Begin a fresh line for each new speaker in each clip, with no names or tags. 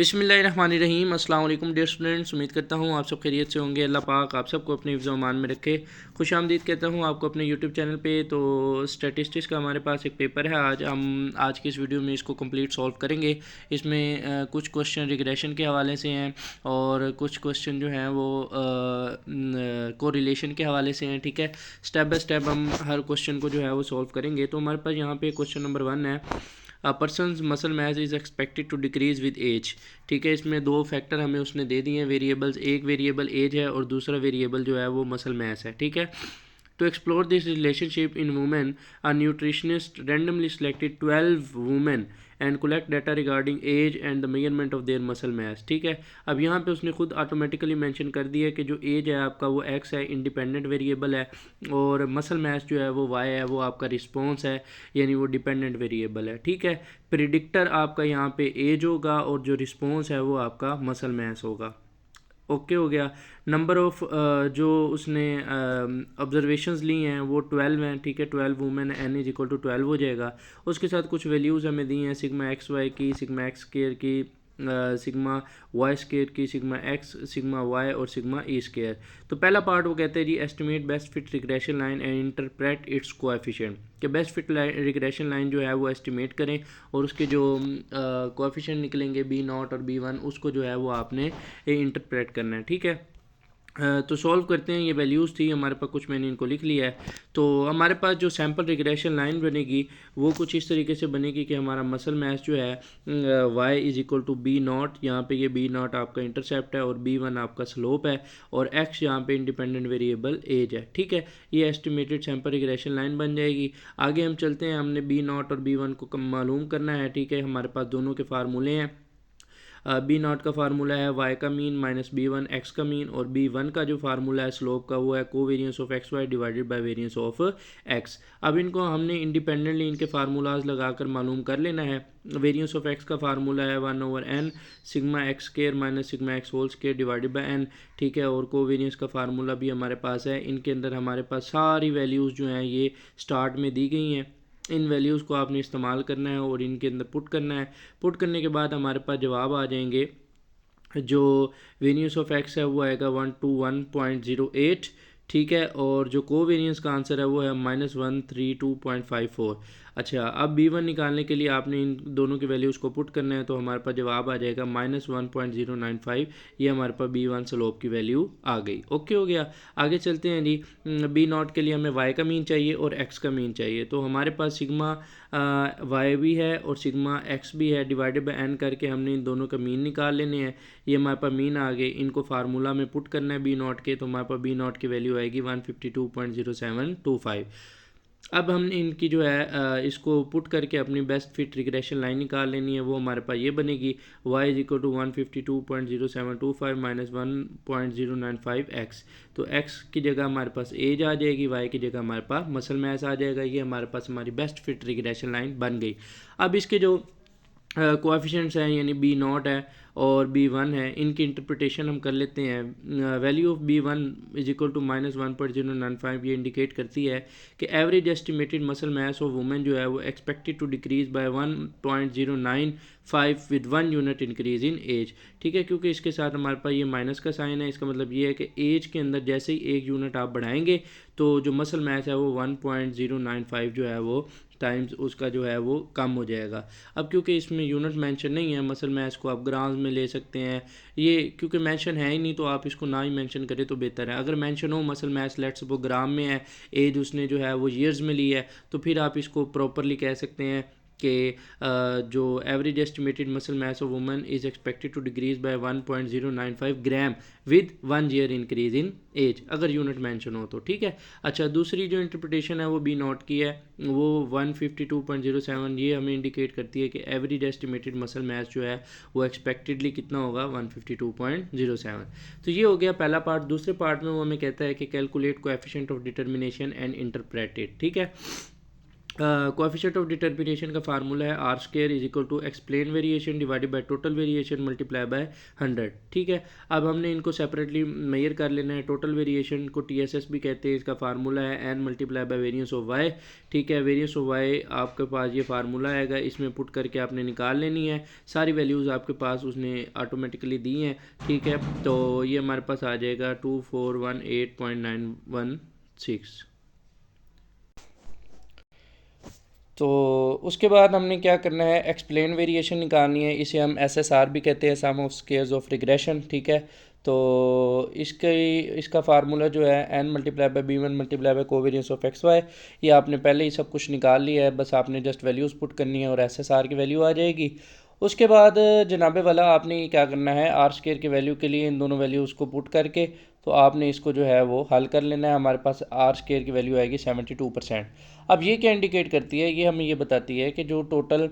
बिस्मिल्लाहिर्रहमानिर्रहीम। अस्सलाम वालेकुम डियर स्टूडेंट्स, उम्मीद करता हूँ आप सब खैरियत से होंगे। अल्लाह पाक आप सबको अपने हिफ्ज़ व अमान में रखे। खुश आमदीद कहता हूँ आपको अपने यूट्यूब चैनल पे। तो स्टैटिस्टिक्स का हमारे पास एक पेपर है, आज हम आज की इस वीडियो में इसको कंप्लीट सॉल्व करेंगे। इसमें कुछ क्वेश्चन रिग्रेशन के हवाले से हैं और कुछ क्वेश्चन जो हैं वो कोरिलेशन के हवाले से हैं। ठीक है, स्टेप बाय स्टेप हम हर क्वेश्चन को जो है वो सॉल्व करेंगे। तो हमारे पास यहाँ पे क्वेश्चन नंबर 1 है, person's muscle mass is expected to decrease with age. ठीक है, इसमें दो फैक्टर हमें उसने दे दिए हैं वेरिएबल्स, एक वेरिएबल एज है और दूसरा वेरिएबल जो है वो मसल मास है। ठीक है, to explore this relationship in women, a nutritionist randomly selected 12 women and collect data regarding age and the measurement of their muscle mass। ठीक है, अब यहाँ पे उसने खुद ऑटोमेटिकली मेंशन कर दिया कि जो एज है आपका वो एक्स है, इंडिपेंडेंट वेरिएबल है, और मसल मास जो है वो वाई है, वो आपका रिस्पॉन्स है, यानी वो डिपेंडेंट वेरिएबल है। ठीक है, प्रिडिक्टर आपका यहाँ पे एज होगा और जो रिस्पॉन्स है वो आपका मसल मास होगा। ओके हो गया। नंबर ऑफ जो उसने ऑब्जर्वेशंस ली हैं वो 12 हैं। ठीक है, 12 women, n is equal to 12 हो जाएगा। उसके साथ कुछ वैल्यूज़ हमें दी हैं, सिग्मा एक्स वाई की, सिग्मा एक्स स्केयर की, सिग्मा वाई स्केयर की, सिग्मा एक्स, सिग्मा वाई और सिग्मा ई स्केयर। तो पहला पार्ट वो कहते हैं जी, estimate best fit regression line and interpret its coefficient, कि बेस्ट फिट रिग्रेशन लाइन जो है वो एस्टिमेट करें और उसके जो कोएफिशिएंट निकलेंगे B0 और B1, उसको जो है वो आपने इंटरप्रेट करना है। ठीक है, तो सॉल्व करते हैं। ये वैल्यूज़ थी हमारे पास, कुछ मैंने इनको लिख लिया है। तो हमारे पास जो सैम्पल रिग्रेशन लाइन बनेगी वो कुछ इस तरीके से बनेगी कि हमारा मसल मास जो है Y is equal to B0, यहाँ पे ये B0 आपका इंटरसेप्ट है और B1 आपका स्लोप है और एक्स यहाँ पे इंडिपेंडेंट वेरिएबल एज है। ठीक है, ये एस्टिमेटेड सैम्पल रिग्रेशन लाइन बन जाएगी। आगे हम चलते हैं, हमने B0 और B1 को मालूम करना है। ठीक है, हमारे पास दोनों के फार्मूले हैं। B0 का फार्मूला है वाई का मीन माइनस B1 एक्स का मीन, और B1 का जो फार्मूला है स्लोप का वो है covariance of X Y divided by variance of X. अब इनको हमने इंडिपेंडेंटली इनके फार्मूलाज लगाकर मालूम कर लेना है। वेरियंस ऑफ एक्स का फार्मूला है 1/n sigma X square minus sigma X whole square divided by n। ठीक है, और कोवेरियंस का फार्मूला भी हमारे पास है। इनके अंदर हमारे पास सारी वैल्यूज़ जो हैं ये स्टार्ट में दी गई हैं। इन वैल्यूज़ को आपने इस्तेमाल करना है और इनके अंदर पुट करना है। पुट करने के बाद हमारे पास जवाब आ जाएंगे। जो वेरियंस ऑफ एक्स है वो आएगा 121.08। ठीक है, और जो कोवेरियंस का आंसर है वो है -132.54। अच्छा, अब B1 निकालने के लिए आपने इन दोनों की वैल्यूज़ को पुट करना है, तो हमारे पास जवाब आ जाएगा -1.095। ये हमारे पास B1 स्लोप की वैल्यू आ गई। ओके हो गया। आगे चलते हैं जी, B0 के लिए हमें Y का मीन चाहिए और X का मीन चाहिए। तो हमारे पास सिग्मा Y भी है और सिग्मा X भी है, डिवाइडेड बाय n करके हमने इन दोनों का मीन निकाल लेने हैं। ये हमारे पास मीन आ गए, इनको फार्मूला में पुट करना है B0 के, तो हमारे पास B0 की वैल्यू आएगी 152.0725। अब हमने इनकी जो है इसको पुट करके अपनी बेस्ट फिट रिग्रेशन लाइन निकाल लेनी है। वो हमारे पास ये बनेगी y is equal to 152.0725 minus 1.095x। तो x की जगह हमारे पास एज आ जाएगी, y की जगह हमारे पास मसल मास आ जाएगा। ये हमारे पास हमारी बेस्ट फिट रिग्रेशन लाइन बन गई। अब इसके जो कोएफिशिएंट्स हैं यानी B0 है और B1 है, इनकी इंटरप्रिटेशन हम कर लेते हैं। Value of B1 is equal to -1.095 ये इंडिकेट करती है कि average estimated muscle mass of women जो है वो expected to decrease by 1.095 with 1 unit increase in age. ठीक है, क्योंकि इसके साथ हमारे पास ये माइनस का साइन है, इसका मतलब ये है कि एज के अंदर जैसे ही 1 यूनिट आप बढ़ाएंगे तो जो मसल मास है वो 1.095 जो है वो टाइम्स उसका जो है वो कम हो जाएगा। अब क्योंकि इसमें यूनिट मेंशन नहीं है, मसल मास को आप ग्राम्स में ले सकते हैं। ये क्योंकि मेंशन है ही नहीं तो आप इसको ना ही मेंशन करें तो बेहतर है। अगर मेंशन हो मसल मास, लेट्स सपोज ग्राम में है, एज उसने जो है वो ईयर्स में ली है, तो फिर आप इसको प्रॉपरली कह सकते हैं कि जो average estimated muscle mass of woman is expected to decrease by 1.095 gram with 1 year increase in age, अगर यूनिट मेंशन हो तो। ठीक है, अच्छा, दूसरी जो इंटरप्रिटेशन है वो B0 की है, वो 152.07 ये हमें इंडिकेट करती है कि एवरेज एस्टिमेटेड मसल मास जो है वो एक्सपेक्टेडली कितना होगा 152.07। तो ये हो गया पहला पार्ट। दूसरे पार्ट में वो हमें कहता है कि calculate coefficient of determination and interpret it. ठीक है, कोएफिशिएंट ऑफ डिटर्मिनेशन का फार्मूला है R square is equal to explain variation divided by total variation multiply by 100। ठीक है, अब हमने इनको सेपरेटली मेजर कर लेना है। टोटल वेरिएशन को टीएसएस भी कहते हैं, इसका फार्मूला है n multiply by variance of Y. ठीक है, वेरिएंस ऑफ वाई आपके पास ये फार्मूला आएगा, इसमें पुट करके आपने निकाल लेनी है। सारी वैल्यूज़ आपके पास उसने ऑटोमेटिकली दी हैं। ठीक है, तो ये हमारे पास आ जाएगा 2418.916। तो उसके बाद हमने क्या करना है, एक्सप्लेन वेरिएशन निकालनी है। इसे हम एसएसआर भी कहते हैं, sum of squares of regression. ठीक है, तो इसका फार्मूला जो है n multiply by B one multiply by covariance of X Y. ये आपने पहले ही सब कुछ निकाल लिया है, बस आपने जस्ट वैल्यूज़ पुट करनी है और एसएसआर की वैल्यू आ जाएगी। उसके बाद जनाबे वाला आपने क्या करना है, आर स्क्वायर की वैल्यू के लिए इन दोनों वैल्यूज़ को पुट करके तो आपने इसको जो है वो हल कर लेना है। हमारे पास आर स्क्वायर की वैल्यू आएगी 72%। अब ये क्या इंडिकेट करती है, ये हमें ये बताती है कि जो टोटल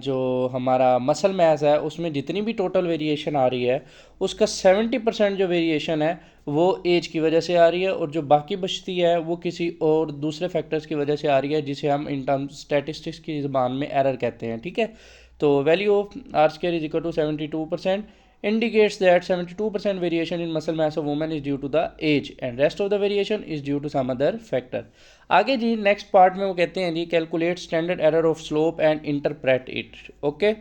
जो हमारा मसल मैस है उसमें जितनी भी टोटल वेरिएशन आ रही है उसका 70% जो वेरिएशन है वो एज की वजह से आ रही है, और जो बाकी बचती है वो किसी और दूसरे फैक्टर्स की वजह से आ रही है, जिसे हम इन टर्म्स स्टैटिस्टिक्स की ज़बान में एरर कहते हैं। ठीक है, तो value of R square is equal to 72% indicates that 72% variation in muscle mass of woman is due to the age and rest of the variation is due to some other factor। आगे जी next part में वो कहते हैं जी calculate standard error of slope and interpret it. Okay,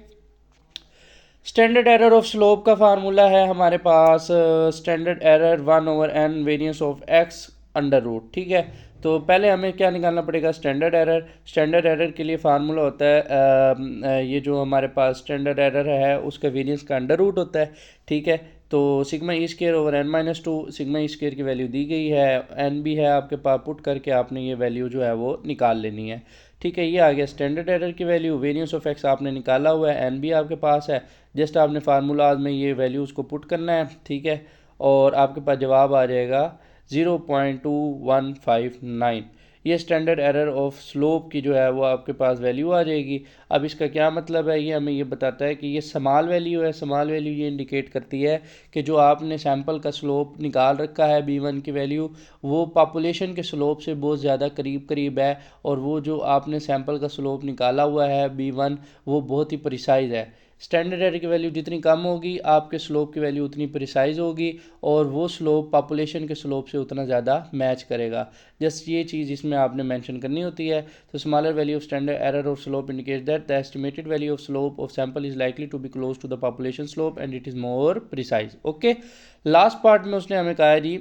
standard error of slope का formula है हमारे पास standard error 1/n variance of X under root. ठीक है, तो पहले हमें क्या निकालना पड़ेगा, स्टैंडर्ड एरर। स्टैंडर्ड एरर के लिए फार्मूला होता है ये जो हमारे पास स्टैंडर्ड एरर है उसका वेरिएंस का अंडर रूट होता है। ठीक है, तो sigma E square over n-2, sigma E square की वैल्यू दी गई है, एन भी है आपके पास, पुट करके आपने ये वैल्यू जो है वो निकाल लेनी है। ठीक है, ये आ गया स्टैंडर्ड एरर की वैल्यू। वेरिएंस ऑफ एक्स आपने निकाला हुआ है, एन भी आपके पास है, जस्ट आपने फार्मूला में ये वैल्यूज़ को पुट करना है। ठीक है, और आपके पास जवाब आ जाएगा 0.2159। ये स्टैंडर्ड एरर ऑफ स्लोप की जो है वो आपके पास वैल्यू आ जाएगी। अब इसका क्या मतलब है, ये हमें ये बताता है कि ये स्मॉल वैल्यू है। स्मॉल वैल्यू ये इंडिकेट करती है कि जो आपने सैंपल का स्लोप निकाल रखा है b1 की वैल्यू, वो पॉपुलेशन के स्लोप से बहुत ज़्यादा करीब करीब है, और वो जो आपने सैंपल का स्लोप निकाला हुआ है b1 वो बहुत ही प्रिसाइज है। स्टैंडर्ड एरर की वैल्यू जितनी कम होगी आपके स्लोप की वैल्यू उतनी प्रिसाइज होगी, और वो स्लोप पॉपुलेशन के स्लोप से उतना ज़्यादा मैच करेगा। जस्ट ये चीज़ इसमें आपने मेंशन करनी होती है। तो smaller value of standard error of slope indicates that the estimated value of slope of sample is likely to be close to the population slope and it is more precise. Okay, last part में उसने हमें कहा है जी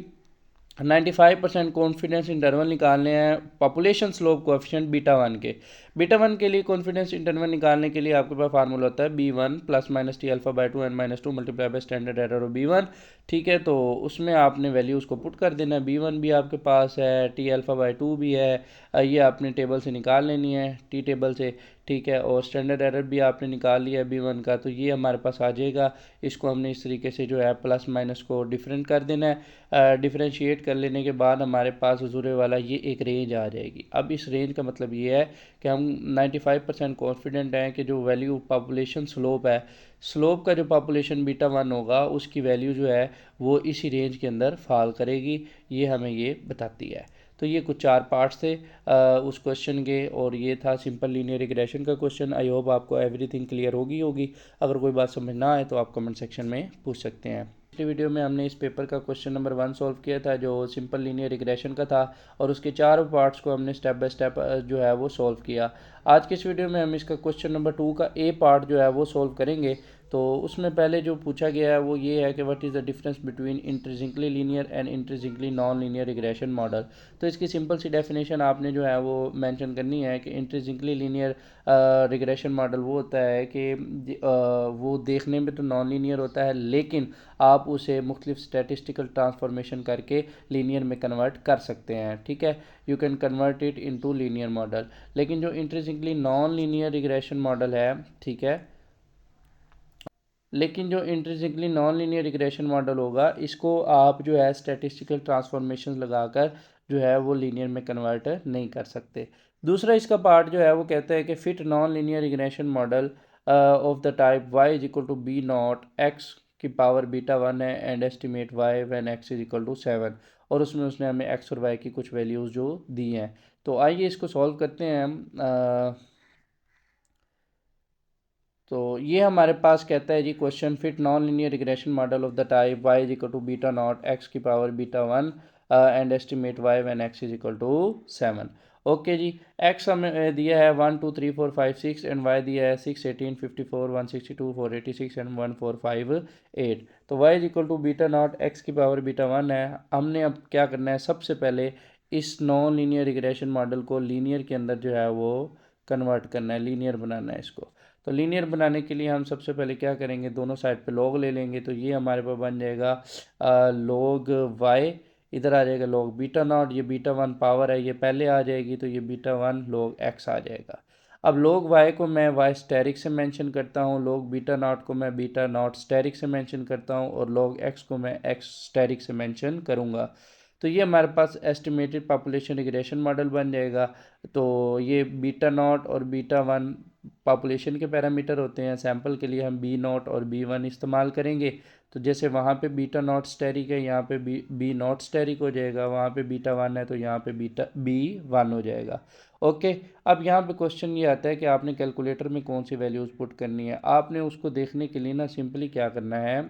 95% confidence interval निकालने हैं population slope coefficient beta 1 के। Beta 1 के लिए कॉन्फिडेंस इंटरवल निकालने के लिए आपके पास फार्मूला होता है b1 plus minus T alpha by 2 n-2 multiply by standard error of b1। ठीक है, तो उसमें आपने वैल्यूज़ को पुट कर देना है। b1 भी आपके पास है, टी अल्फा बाई 2 भी है, ये आपने टेबल से निकाल लेनी है, टी टेबल से। ठीक है, और स्टैंडर्ड एरर भी आपने निकाल लिया है b1 का, तो ये हमारे पास आ जाएगा। इसको हमने इस तरीके से जो है प्लस माइनस को डिफरेंट कर देना है। डिफरेंशिएट कर लेने के बाद हमारे पास हुजूर वाला ये एक रेंज आ जाएगी। अब इस रेंज का मतलब ये है कि हम 95% कॉन्फिडेंट हैं कि जो वैल्यू पॉपुलेशन स्लोप है, स्लोप का जो पॉपुलेशन बीटा 1 होगा उसकी वैल्यू जो है वो इसी रेंज के अंदर फॉल करेगी। ये हमें ये बताती है। तो ये कुछ 4 पार्ट्स थे उस क्वेश्चन के, और ये था सिंपल लीनियर रिग्रेशन का क्वेश्चन। आई होप आपको एवरीथिंग क्लियर होगी। अगर कोई बात समझ ना आए तो आप कमेंट सेक्शन में पूछ सकते हैं। पिछली वीडियो में हमने इस पेपर का क्वेश्चन नंबर 1 सॉल्व किया था जो सिंपल लीनियर रिग्रेशन का था, और उसके 4 पार्ट्स को हमने स्टेप बाय स्टेप जो है वो सॉल्व किया। आज के इस वीडियो में हम इसका क्वेश्चन नंबर 2 का ए पार्ट जो है वो सॉल्व करेंगे। तो उसमें पहले जो पूछा गया है वो ये है कि what is the difference between intrinsically linear and intrinsically non linear regression model. तो इसकी सिंपल सी डेफिनेशन आपने जो है वो मेंशन करनी है कि इंट्रिंसिकली लीनियर रिग्रेशन मॉडल वो होता है कि वो देखने में तो नॉन लीनियर होता है, लेकिन आप उसे मुख्तलिफ स्टैटिस्टिकल ट्रांसफॉर्मेशन करके लीनियर में कन्वर्ट कर सकते हैं। ठीक है, you can convert it into linear model. लेकिन जो intrinsically non linear regression model है, ठीक है, लेकिन जो intrinsically non linear regression model होगा इसको आप जो है स्टैटिस्टिकल ट्रांसफॉर्मेशन लगाकर जो है वो लीनियर में कन्वर्ट नहीं कर सकते। दूसरा इसका पार्ट जो है वो कहता है कि fit non linear regression model of the type y is equal to B naught x की पावर बीटा 1 है and estimate y when x is equal to 7, और उसमें उसने हमें x और y की कुछ वैल्यूज़ जो दी हैं। तो आइए इसको सॉल्व करते हैं हम। तो ये हमारे पास कहता है जी question fit non linear regression model of the type y is equal to beta naught x की power beta one and estimate y when x is equal to 7। Okay जी, x हमें दिया है 1 2 3 4 5 6 एंड y दिया है 6 18 54 162 486 and 1458। तो y is equal to beta naught x की power beta one है। हमने अब क्या करना है, सबसे पहले इस नॉन लीनियर रिग्रेशन मॉडल को लीनियर के अंदर जो है वो कन्वर्ट करना है, लीनियर बनाना है इसको। तो लीनियर बनाने के लिए हम सबसे पहले क्या करेंगे, दोनों साइड पे लॉग ले लेंगे। तो ये हमारे पास बन जाएगा लॉग वाई, इधर आ जाएगा लॉग बीटा नॉट, ये बीटा वन पावर है ये पहले आ जाएगी, तो ये बीटा वन लॉग एक्स आ जाएगा। अब लॉग वाई को मैं वाई स्टेरिक से मेंशन करता हूँ, लॉग बीटा नॉट को मैं बीटा नॉट स्टेरिक से मेंशन करता हूँ, और लॉग एक्स को मैं एक्स स्टेरिक से मेंशन करूँगा। तो ये हमारे पास एस्टिमेटेड पॉपुलेशन रिग्रेशन मॉडल बन जाएगा। तो ये बीटा नॉट और बीटा वन पॉपुलेशन के पैरामीटर होते हैं। सैंपल के लिए हम बी नॉट और बी वन इस्तेमाल करेंगे। तो जैसे वहाँ पे बीटा नॉट स्टेरिक है, यहाँ पे बी नॉट स्टेरिक हो जाएगा, वहाँ पे बीटा वन है तो यहाँ पे बीटा बी वन हो जाएगा। ओके, अब यहाँ पे क्वेश्चन ये आता है कि आपने कैलकुलेटर में कौन सी वैल्यूज़ पुट करनी है। आपने उसको देखने के लिए ना सिंपली क्या करना है,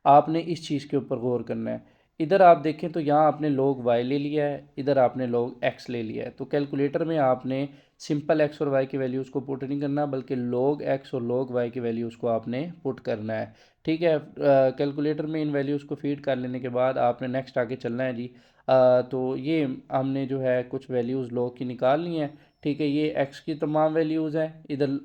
आपने इस चीज़ के ऊपर गौर करना है। इधर आप देखें तो यहाँ आपने log y ले लिया है, इधर आपने log x ले लिया है। तो कैलकुलेटर में आपने सिंपल x और y की वैल्यूज़ को पुट नहीं करना, बल्कि log x और log y की वैल्यूज़ को आपने पुट करना है। ठीक है, कैलकुलेटर में इन वैल्यूज़ को फीड कर लेने के बाद आपने नेक्स्ट आगे चलना है जी। तो ये हमने जो है कुछ वैल्यूज़ log की निकाल ली हैं। ठीक है, ये x की तमाम वैल्यूज़ हैं, इधर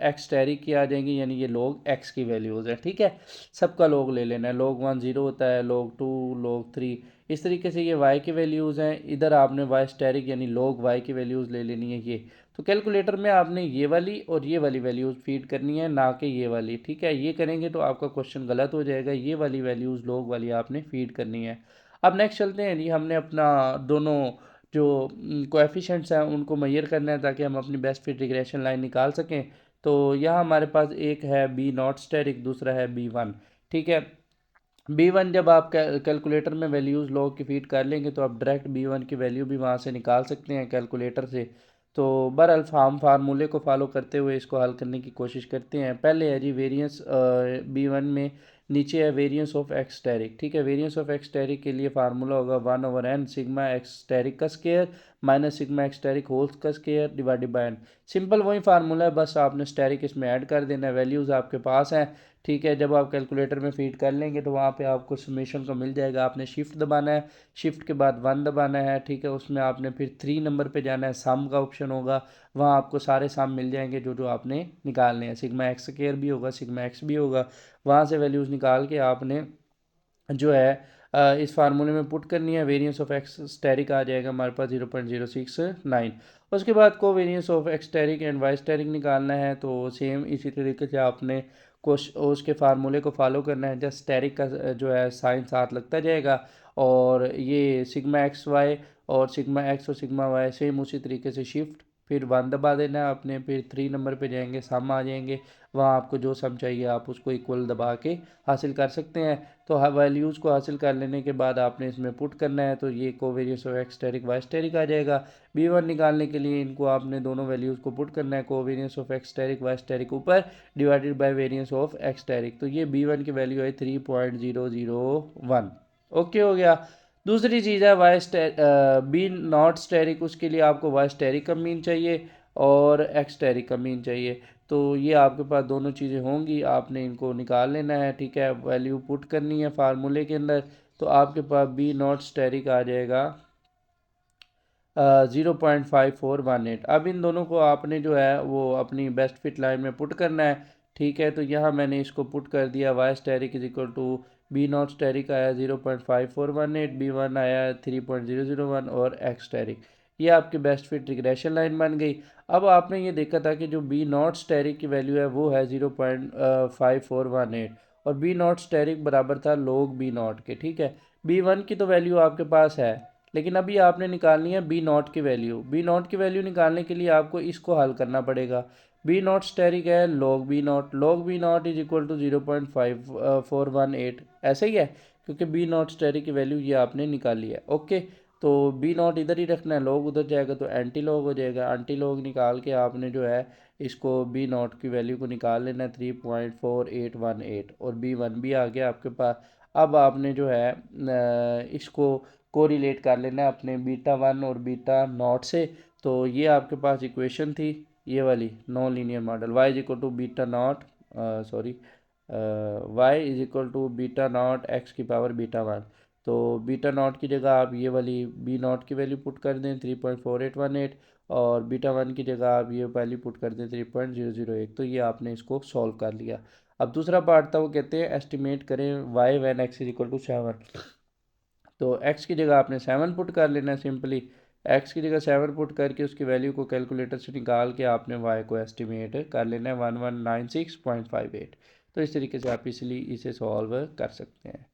एक्स टैरिक की आ जाएंगी, यानी ये log x की वैल्यूज़ है। ठीक है, सबका log ले लेना है, log वन ज़ीरो होता है, log टू log थ्री, इस तरीके से ये y की वैल्यूज़ हैं। इधर आपने वाई स्टेरिक यानी log y की वैल्यूज़ ले लेनी है ये। तो कैलकुलेटर में आपने ये वाली और ये वाली वैल्यूज़ फीड करनी है, ना कि ये वाली। ठीक है, ये करेंगे तो आपका क्वेश्चन गलत हो जाएगा, ये वाली वैल्यूज़ log वाली आपने फीड करनी है। अब नेक्स्ट चलते हैं जी, हमने अपना दोनों जो कोएफिशिएंट्स हैं उनको मेजर करना है ताकि हम अपनी बेस्ट फिट रिग्रेशन लाइन निकाल सकें। तो यहाँ हमारे पास एक है बी नॉट स्टेरिक, दूसरा है बी वन। ठीक है, बी वन जब आप कैलकुलेटर में वैल्यूज़ लॉग की फीड कर लेंगे तो आप डायरेक्ट बी वन की वैल्यू भी वहाँ से निकाल सकते हैं कैलकुलेटर से। तो बहरहाल हम फार्मूले को फॉलो करते हुए इसको हल करने की कोशिश करते हैं। पहले है जी वेरिएंस बी वन में, नीचे है वेरिएंस ऑफ एक्स स्टेरिक। ठीक है, वेरिएंस ऑफ एक्स स्टेरिक के लिए फार्मूला होगा 1/n सिग्मा एक्स स्टेरिक का square minus sigma x asterisk whole का square divided by n। Simple वही फार्मूला है, बस आपने स्टेरिक इसमें ऐड कर देना है, वैल्यूज़ आपके पास हैं। ठीक है, जब आप कैलकुलेटर में फीड कर लेंगे तो वहाँ पे आपको समेशन को मिल जाएगा। आपने शिफ्ट दबाना है, शिफ्ट के बाद वन दबाना है। ठीक है, उसमें आपने फिर 3 नंबर पे जाना है, सम का ऑप्शन होगा, वहाँ आपको सारे सम मिल जाएंगे जो जो आपने निकालने हैं। सिग्मा एक्स स्क्वायर भी होगा, सिग्मा एक्स भी होगा, वहाँ से वैल्यूज़ निकाल के आपने जो है इस फार्मूले में पुट करनी है। वेरिएंस ऑफ एक्स स्टेरिक आ जाएगा हमारे पास 0.069। उसके बाद covariance of x asterisk and Y asterisk निकालना है। तो सेम इसी तरीके से आपने कुछ उसके फार्मूले को फॉलो करना है, जस्ट स्टेरिक का जो है साइन साथ लगता जाएगा, और ये सिग्मा एक्स वाई और सिग्मा एक्स और सिग्मा वाई सेम उसी तरीके से शिफ्ट, फिर वन दबा देना है आपने, फिर 3 नंबर पे जाएंगे, सम आ जाएंगे, वहाँ आपको जो सम चाहिए आप उसको इक्वल दबा के हासिल कर सकते हैं। तो वैल्यूज़ को हासिल कर लेने के बाद आपने इसमें पुट करना है, तो ये covariance of x asterisk y asterisk आ जाएगा। बी वन निकालने के लिए इनको आपने दोनों वैल्यूज़ को पुट करना है, covariance of x asterisk y asterisk ऊपर divided by variance of x asterisk. तो ये बी वन की वैल्यू है 3.001। ओके हो गया। दूसरी चीज़ है वाई बी नॉट स्टेरिक, उसके लिए आपको वाई स्टेरिक का मीन चाहिए और एक्स स्टेरिक का मीन चाहिए। तो ये आपके पास दोनों चीज़ें होंगी, आपने इनको निकाल लेना है। ठीक है, वैल्यू पुट करनी है फार्मूले के अंदर। तो आपके पास बी नॉट स्टेरिक आ जाएगा 0.5418। अब इन दोनों को आपने जो है वो अपनी बेस्ट फिट लाइन में पुट करना है। ठीक है, तो यहाँ मैंने इसको पुट कर दिया, Y asterisk is equal to B naught asterisk आया 0.5418, बी वन आया 3.001 और एक्स स्टेरिक, ये आपकी बेस्ट फिट रिग्रेशन लाइन बन गई। अब आपने ये देखा था कि जो बी नॉट स्टेरिक की वैल्यू है वो है 0.5418, और बी नॉट स्टेरिक बराबर था log बी नॉट के। ठीक है, बी वन की तो वैल्यू आपके पास है, लेकिन अभी आपने निकालनी है बी नॉट की वैल्यू। बी नॉट की वैल्यू निकालने के लिए आपको इसको हल करना पड़ेगा। बी नॉट स्टेरिक है log B naught is equal to 0.5418, ऐसे ही है, क्योंकि बी नॉट स्टेरिक की वैल्यू ये आपने निकाली है। ओके, तो बी नॉट इधर ही रखना है, लॉग उधर जाएगा तो एंटी लॉग हो जाएगा। एंटी लॉग निकाल के आपने जो है इसको बी नॉट की वैल्यू को निकाल लेना है 3.4818, और बी वन भी आ गया आपके पास। अब आपने जो है इसको कोरिलेट कर लेना है अपने बीटा वन और बीटा नॉट से। तो ये आपके पास इक्वेशन थी, ये वाली non linear model, y is equal to beta naught, sorry, y is equal to beta naught x की पावर बीटा वन। तो बीटा नॉट की जगह आप ये वाली बी नॉट की वैल्यू पुट कर दें 3.4818, और बीटा वन की जगह आप ये वैल्यू पुट कर दें 3.001। तो ये आपने इसको सॉल्व कर लिया। अब दूसरा पार्ट था, वो कहते हैं एस्टिमेट करें y when X is equal to 7। तो x की जगह आपने 7 पुट कर लेना है सिंपली। x की जगह 7 पुट करके उसकी वैल्यू को कैलकुलेटर से निकाल के आपने y को एस्टिमेट कर लेना है 1196.58। तो इस तरीके से आप इसलिए इसे सॉल्व कर सकते हैं।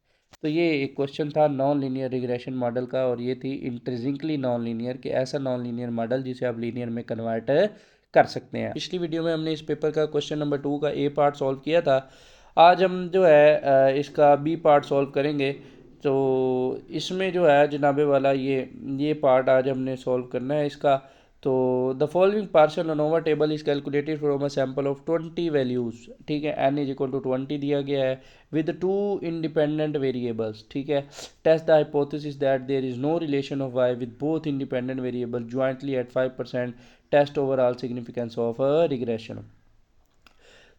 तो ये एक क्वेश्चन था नॉन लीनियर रिग्रेशन मॉडल का, और ये थी इंट्रिंसिकली नॉन लीनियर, कि ऐसा नॉन लीनियर मॉडल जिसे आप लीनियर में कन्वर्ट कर सकते हैं। पिछली वीडियो में हमने इस पेपर का क्वेश्चन नंबर 2 का ए पार्ट सॉल्व किया था। आज हम जो है इसका बी पार्ट सॉल्व करेंगे। तो इसमें जो है जनाबे वाला ये पार्ट आज हमने सॉल्व करना है इसका। तो the following partial ANOVA table is calculated from a sample of 20 values, ठीक है, n इज इक्वल टू 20 दिया गया है विद 2 इंडिपेंडेंट वेरिएबल्स, ठीक है। Test the hypothesis that there is no relation of y with both independent variable jointly at 5%, test overall significance of regression.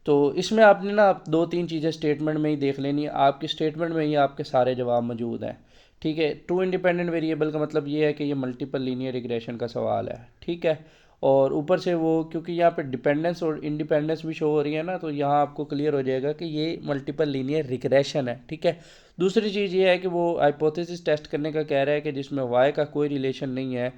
तो इसमें आपने ना दो तीन चीज़ें स्टेटमेंट में ही देख लेनी है। आपकी स्टेटमेंट में ही आपके सारे जवाब मौजूद हैं, ठीक है। टू इंडिपेंडेंट वेरिएबल का मतलब ये है कि ये मल्टीपल लीनियर रिग्रेशन का सवाल है, ठीक है। और ऊपर से वो क्योंकि यहाँ पे डिपेंडेंस और इंडिपेंडेंस भी शो हो रही है ना, तो यहाँ आपको क्लियर हो जाएगा कि ये मल्टीपल लीनियर रिग्रेशन है, ठीक है। दूसरी चीज़ ये है कि वो हाइपोथेसिस टेस्ट करने का कह रहा है कि जिसमें वाई का कोई रिलेशन नहीं है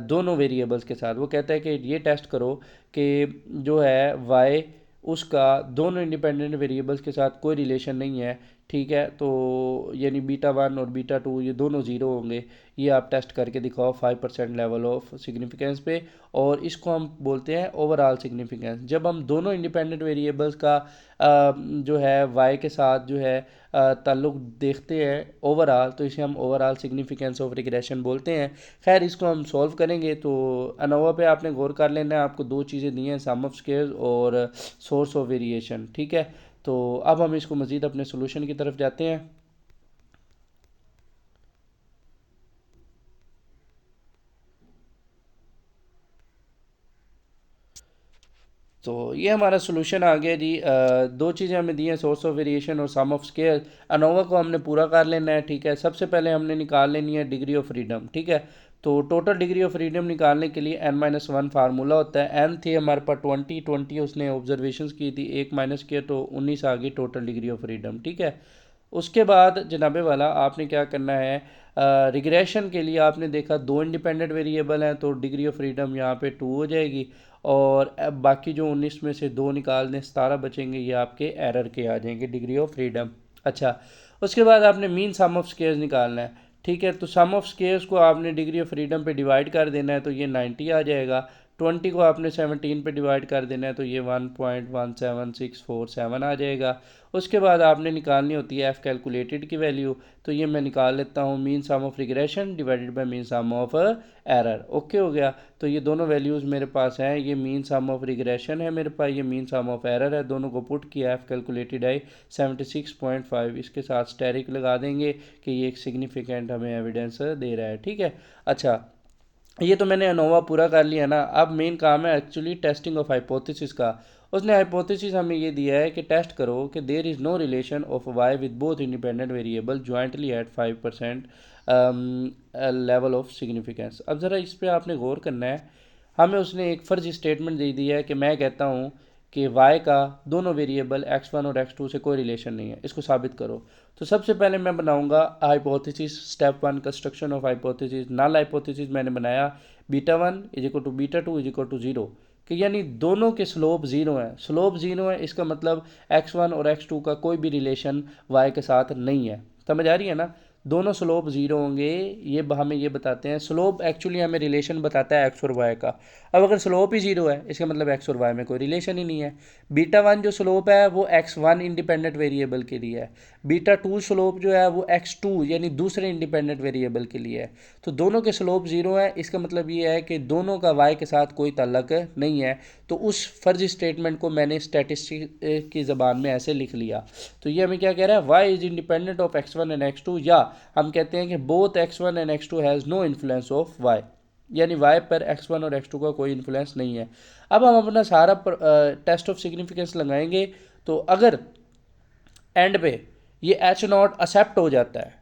दोनों वेरिएबल्स के साथ। वो कहता है कि ये टेस्ट करो कि जो है वाई उसका दोनों इंडिपेंडेंट वेरिएबल्स के साथ कोई रिलेशन नहीं है, ठीक है। तो यानी बीटा वन और बीटा टू ये दोनों ज़ीरो होंगे। ये आप टेस्ट करके दिखाओ 5% लेवल ऑफ सिग्निफिकेंस पे, और इसको हम बोलते हैं ओवरऑल सिग्निफिकेंस। जब हम दोनों इंडिपेंडेंट वेरिएबल्स का जो है वाई के साथ जो है ताल्लुक़ देखते हैं ओवरऑल, तो इसे हम ओवरऑल सिग्निफिकेंस ऑफ रिग्रेशन बोलते हैं। खैर इसको हम सॉल्व करेंगे। तो अनोवा पे आपने गौर कर लेना है, आपको दो चीज़ें दी हैं, सम ऑफ स्क्वायर्स और सोर्स ऑफ वेरिएशन, ठीक है। तो अब हम इसको मज़ीद अपने सोल्यूशन की तरफ जाते हैं। तो ये हमारा सोल्यूशन आ गया जी। दो चीज़ें हमें दी हैं, सोर्स ऑफ वेरिएशन और सम ऑफ स्क्वायर। अनोवा को हमने पूरा कर लेना है, ठीक है। सबसे पहले हमने निकाल लेनी है डिग्री ऑफ फ्रीडम, ठीक है। तो टोटल डिग्री ऑफ फ्रीडम निकालने के लिए n-1 फार्मूला होता है। n थी हमारे पास 20 उसने ऑब्जर्वेशंस की थी, एक माइनस किया तो 19 आ गई टोटल डिग्री ऑफ फ्रीडम, ठीक है। उसके बाद जनाबे वाला आपने क्या करना है, रिग्रेशन के लिए आपने देखा दो इंडिपेंडेंट वेरिएबल हैं, तो डिग्री ऑफ फ्रीडम यहाँ पे 2 हो जाएगी, और अब बाकी जो 19 में से दो निकाल दें 17 बचेंगे, ये आपके एरर के आ जाएंगे डिग्री ऑफ फ्रीडम। अच्छा, उसके बाद आपने मीन सम ऑफ स्क्वायर्स निकालना है, ठीक है। तो सम ऑफ स्क्वायर्स को आपने डिग्री ऑफ फ्रीडम पे डिवाइड कर देना है, तो ये 90 आ जाएगा। 20 को आपने 17 पे डिवाइड कर देना है, तो ये 1.17647 आ जाएगा। उसके बाद आपने निकालनी होती है एफ़ कैलकुलेटेड की वैल्यू। तो ये मैं निकाल लेता हूँ mean sum of regression divided by mean sum of error. Okay हो गया। तो ये दोनों वैल्यूज़ मेरे पास हैं, ये मीन सम ऑफ रिग्रेशन है मेरे पास, ये मीन सम ऑफ एरर है। दोनों को पुट किया, एफ़ कैलकुलेटेड आई 76.5, इसके साथ स्टेरिक लगा देंगे कि ये एक सिग्निफिकेंट हमें एविडेंस दे रहा है, ठीक है। अच्छा, ये तो मैंने अनोवा पूरा कर लिया ना। अब मेन काम है एक्चुअली टेस्टिंग ऑफ हाइपोथेसिस का। उसने हाइपोथेसिस हमें ये दिया है कि टेस्ट करो कि there is no relation of Y with both independent variable jointly at 5% level of significance. अब ज़रा इस पर आपने गौर करना है। हमें उसने एक फ़र्जी स्टेटमेंट दे दी है कि मैं कहता हूँ कि y का दोनों वेरिएबल x1 और x2 से कोई रिलेशन नहीं है, इसको साबित करो। तो सबसे पहले मैं बनाऊंगा hypothesis, step 1 construction of hypothesis. Null hypothesis मैंने बनाया beta one is equal to beta two is equal to 0, कि यानी दोनों के स्लोप ज़ीरो हैं। स्लोप ज़ीरो है इसका मतलब x1 और x2 का कोई भी रिलेशन y के साथ नहीं है। समझ आ रही है ना। दोनों स्लोप ज़ीरो होंगे, ये हमें ये बताते हैं। स्लोप एक्चुअली हमें रिलेशन बताता है एक्स और वाई का। अब अगर स्लोप ही ज़ीरो है इसका मतलब एक्स और वाई में कोई रिलेशन ही नहीं है। बीटा वन जो स्लोप है वो एक्स वन इंडिपेंडेंट वेरिएबल के लिए है, बीटा टू स्लोप जो है वो एक्स टू यानी दूसरे इंडिपेंडेंट वेरिएबल के लिए है। तो दोनों के स्लोप ज़ीरो है, इसका मतलब ये है कि दोनों का वाई के साथ कोई ताल्लुक नहीं है। तो उस फर्जी स्टेटमेंट को मैंने स्टैटिस्टिक की ज़बान में ऐसे लिख लिया। तो ये हमें क्या कह रहा है, Y is independent of X one and X two, या हम कहते हैं कि both X one and X two has no influence of Y, यानी वाई पर एक्स वन और एक्स टू का कोई इन्फ्लुएंस नहीं है। अब हम अपना सारा टेस्ट ऑफ सिग्निफिकेंस लगाएंगे। तो अगर एंड पे ये एच नॉट एक्सेप्ट हो जाता है,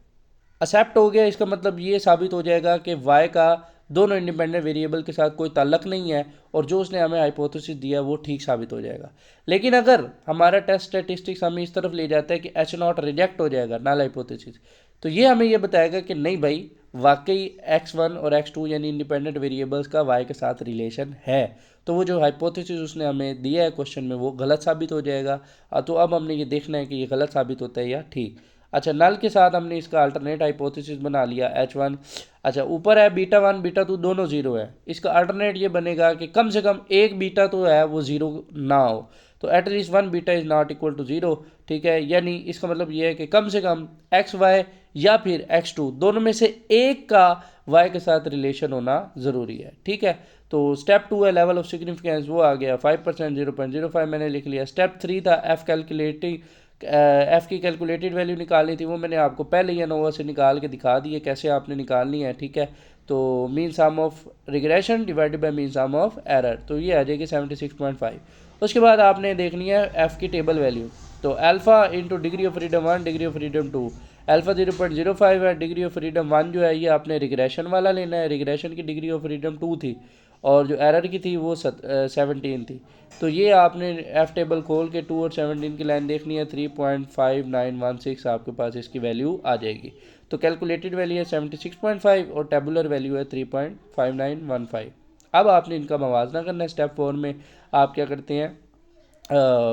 एक्सेप्ट हो गया, इसका मतलब ये साबित हो जाएगा कि वाई का दोनों इंडिपेंडेंट वेरिएबल के साथ कोई ताल्लुक नहीं है और जो उसने हमें हाइपोथेसिस दिया वो ठीक साबित हो जाएगा। लेकिन अगर हमारा टेस्ट स्टैटिस्टिक्स हमें इस तरफ ले जाता है कि एच नॉट रिजेक्ट हो जाएगा, नल हाइपोथेसिस, तो ये हमें ये बताएगा कि नहीं भाई, वाकई एक्स वन और एक्स टू यानी इंडिपेंडेंट वेरिएबल्स का वाई के साथ रिलेशन है। तो वो जो हाइपोथेसिस उसने हमें दिया है क्वेश्चन में वो गलत साबित हो जाएगा। तो अब हमने ये देखना है कि ये गलत साबित होता है या ठीक। अच्छा, नल के साथ हमने इसका अल्टरनेट हाइपोथेसिस बना लिया एच वन। अच्छा, ऊपर है बीटा वन बीटा टू दोनों ज़ीरो है, इसका अल्टरनेट ये बनेगा कि कम से कम एक बीटा तो है वो ज़ीरो ना हो, तो at least one beta is not equal to zero. ठीक है, यानी इसका मतलब ये है कि कम से कम एक्स वाई या फिर एक्स टू दोनों में से एक का वाई के साथ रिलेशन होना ज़रूरी है। ठीक है, तो स्टेप टू है लेवल ऑफ सिग्निफिकेंस, वो आ गया 5%, 0.05 मैंने लिख लिया। स्टेप थ्री था एफ कैलकुलेटिंग, एफ़ की कैलकुलेटेड वैल्यू निकालनी थी, वो मैंने आपको पहले ही अनोवा से निकाल के दिखा दी है कैसे आपने निकालनी है। ठीक है, तो mean sum of regression divided by mean sum of error, तो ये आ जाएगी 76.5। उसके बाद आपने देखनी है एफ़ की टेबल वैल्यू। तो alpha into degree of freedom one degree of freedom two, alpha 0.05 है, डिग्री ऑफ फ्रीडम वन जो है ये आपने रिग्रेशन वाला लेना है, रिग्रेशन की डिग्री ऑफ फ्रीडम टू थी और जो एरर की थी वो 17 थी। तो ये आपने एफ टेबल खोल के 2 और 17 की लाइन देखनी है, 3.5916 आपके पास इसकी वैल्यू आ जाएगी। तो कैलकुलेटेड वैल्यू है 76.5 और टेबुलर वैल्यू है 3.5915। अब आपने इनका मवाजना करना है। स्टेप 4 में आप क्या करते हैं,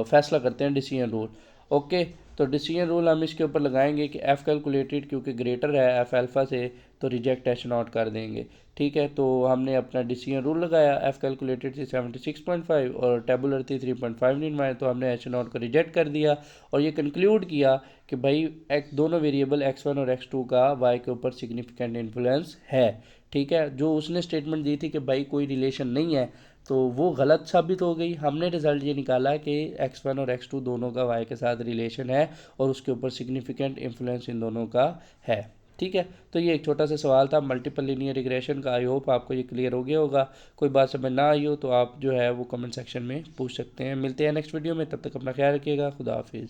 फैसला करते हैं डिसीजन रूल। ओके, तो डिसीजन रूल हम इसके ऊपर लगाएंगे कि एफ़ कैलकुलेटेड क्योंकि ग्रेटर है एफ़ अल्फ़ा से तो रिजेक्ट एच नॉट कर देंगे। ठीक है, तो हमने अपना डिसीजन रूल लगाया, एफ़ कैलकुलेटेड थी 76.5 और टेबुलर थी 3.595, तो हमने एच नॉट को रिजेक्ट कर दिया और ये कंक्लूड किया कि भाई दोनों वेरिएबल एक्स वन और एक्स टू का वाई के ऊपर सिग्निफिकेंट इन्फ्लुएंस है। ठीक है, जो उसने स्टेटमेंट दी थी कि भाई कोई रिलेशन नहीं है तो वो गलत साबित हो गई। हमने रिज़ल्ट ये निकाला कि एक्स वन और एक्स टू दोनों का वाई के साथ रिलेशन है और उसके ऊपर सिग्निफिकेंट इन्फ्लुएंस इन दोनों का है। ठीक है, तो ये एक छोटा सा सवाल था मल्टीपल लीनियर रिग्रेशन का। आई होप आपको ये क्लियर हो गया होगा। कोई बात समझ ना आई हो तो आप जो है वो कमेंट सेक्शन में पूछ सकते हैं। मिलते हैं नेक्स्ट वीडियो में, तब तक अपना ख्याल रखिएगा। खुदा हाफिज़।